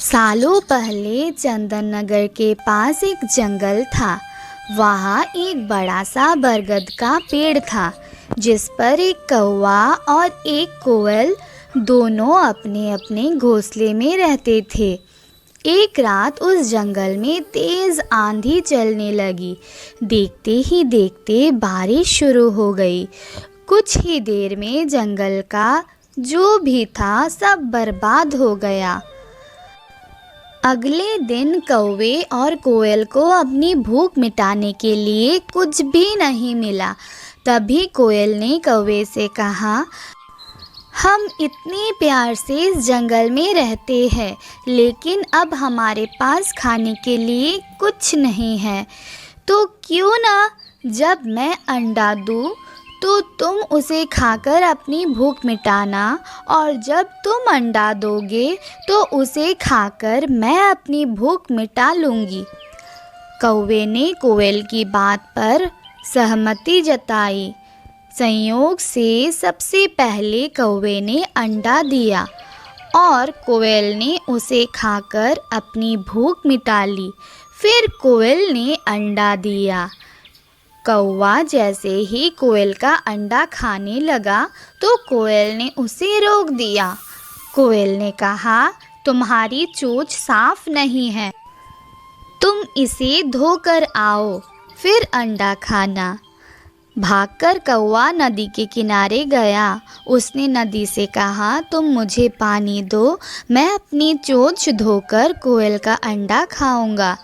सालों पहले चंदन नगर के पास एक जंगल था। वहाँ एक बड़ा सा बरगद का पेड़ था जिस पर एक कौवा और एक कोयल दोनों अपने अपने घोंसले में रहते थे। एक रात उस जंगल में तेज आंधी चलने लगी। देखते ही देखते बारिश शुरू हो गई। कुछ ही देर में जंगल का जो भी था सब बर्बाद हो गया। अगले दिन कौवे और कोयल को अपनी भूख मिटाने के लिए कुछ भी नहीं मिला। तभी कोयल ने कौवे से कहा, हम इतने प्यार से इस जंगल में रहते हैं, लेकिन अब हमारे पास खाने के लिए कुछ नहीं है। तो क्यों ना जब मैं अंडा दूँ तो तुम उसे खाकर अपनी भूख मिटाना, और जब तुम अंडा दोगे तो उसे खाकर मैं अपनी भूख मिटा लूँगी। कौवे ने कोयल की बात पर सहमति जताई। संयोग से सबसे पहले कौवे ने अंडा दिया और कोयल ने उसे खाकर अपनी भूख मिटा ली। फिर कोयल ने अंडा दिया। कौवा जैसे ही कोयल का अंडा खाने लगा तो कोयल ने उसे रोक दिया। कोयल ने कहा, तुम्हारी चोंच साफ नहीं है, तुम इसे धोकर आओ, फिर अंडा खाना। भागकर कौवा नदी के किनारे गया। उसने नदी से कहा, तुम मुझे पानी दो, मैं अपनी चोंच धोकर कोयल का अंडा खाऊंगा।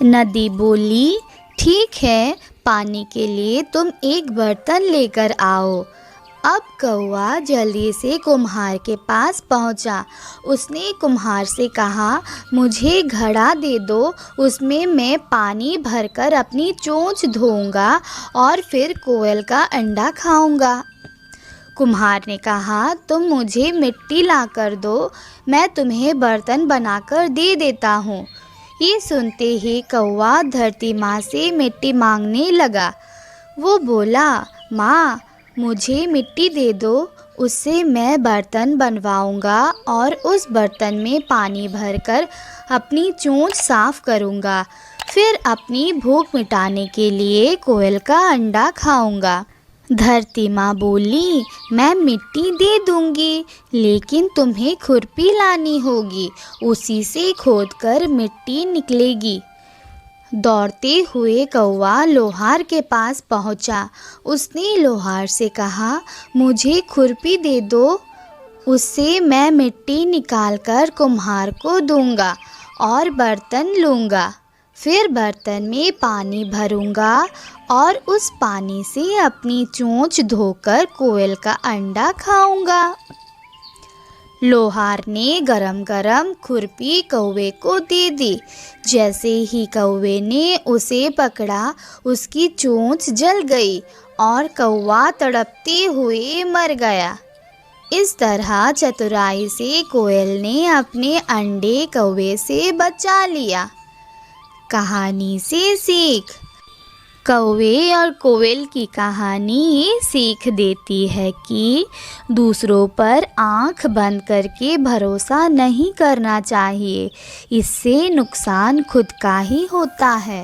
नदी बोली, ठीक है, पानी के लिए तुम एक बर्तन लेकर आओ। अब कौवा जल्दी से कुम्हार के पास पहुंचा। उसने कुम्हार से कहा, मुझे घड़ा दे दो, उसमें मैं पानी भरकर अपनी चोंच धोऊंगा और फिर कोयल का अंडा खाऊंगा। कुम्हार ने कहा, तुम मुझे मिट्टी लाकर दो, मैं तुम्हें बर्तन बनाकर दे देता हूँ। ये सुनते ही कौवा धरती माँ से मिट्टी मांगने लगा। वो बोला, माँ, मुझे मिट्टी दे दो, उससे मैं बर्तन बनवाऊंगा और उस बर्तन में पानी भरकर अपनी चोंच साफ करूंगा। फिर अपनी भूख मिटाने के लिए कोयल का अंडा खाऊंगा। धरती माँ बोली, मैं मिट्टी दे दूंगी, लेकिन तुम्हें खुरपी लानी होगी, उसी से खोदकर मिट्टी निकलेगी। दौड़ते हुए कौवा लोहार के पास पहुँचा। उसने लोहार से कहा, मुझे खुरपी दे दो, उससे मैं मिट्टी निकालकर कुम्हार को दूंगा और बर्तन लूँगा। फिर बर्तन में पानी भरूंगा और उस पानी से अपनी चोंच धोकर कोयल का अंडा खाऊंगा। लोहार ने गरम गरम खुरपी कौवे को दे दी। जैसे ही कौवे ने उसे पकड़ा, उसकी चोंच जल गई और कौवा तड़पते हुए मर गया। इस तरह चतुराई से कोयल ने अपने अंडे कौवे से बचा लिया। कहानी से सीख। कौवे और कोयल की कहानी ये सीख देती है कि दूसरों पर आंख बंद करके भरोसा नहीं करना चाहिए, इससे नुकसान खुद का ही होता है।